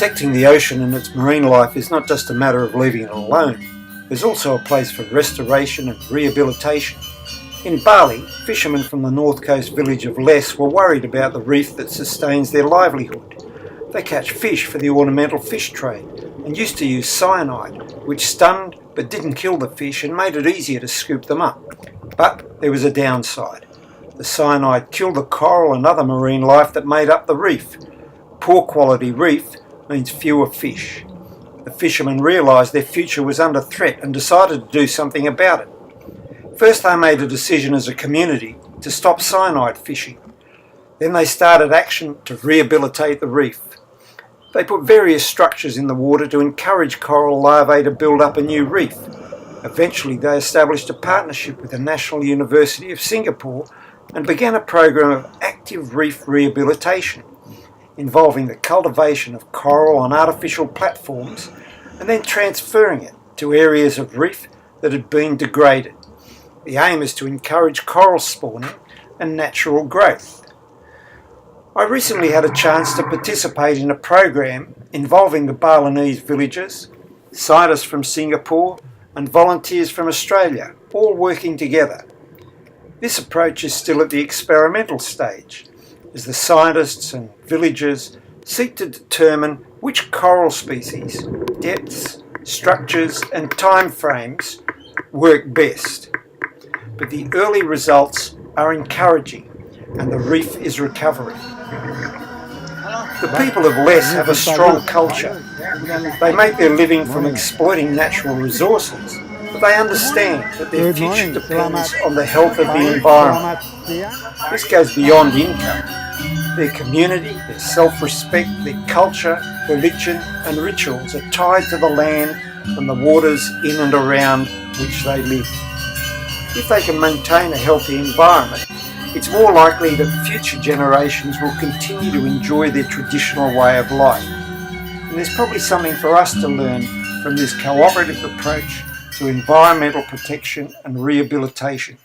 Protecting the ocean and its marine life is not just a matter of leaving it alone. There's also a place for restoration and rehabilitation. In Bali, fishermen from the north coast village of Les were worried about the reef that sustains their livelihood. They catch fish for the ornamental fish trade and used to use cyanide, which stunned but didn't kill the fish and made it easier to scoop them up. But there was a downside. The cyanide killed the coral and other marine life that made up the reef. Poor quality reef means fewer fish. The fishermen realised their future was under threat and decided to do something about it. First they made a decision as a community to stop cyanide fishing. Then they started action to rehabilitate the reef. They put various structures in the water to encourage coral larvae to build up a new reef. Eventually they established a partnership with the National University of Singapore and began a program of active reef rehabilitation, involving the cultivation of coral on artificial platforms and then transferring it to areas of reef that had been degraded. The aim is to encourage coral spawning and natural growth. I recently had a chance to participate in a program involving the Balinese villagers, scientists from Singapore and volunteers from Australia, all working together. This approach is still at the experimental stage, as the scientists and villagers seek to determine which coral species, depths, structures and time frames work best. But the early results are encouraging and the reef is recovering. The people of Les have a strong culture. They make their living from exploiting natural resources, but they understand that their future depends on the health of the environment. This goes beyond income. Their community, their self-respect, their culture, religion and rituals are tied to the land and the waters in and around which they live. If they can maintain a healthy environment, it's more likely that future generations will continue to enjoy their traditional way of life. And there's probably something for us to learn from this cooperative approach to environmental protection and rehabilitation.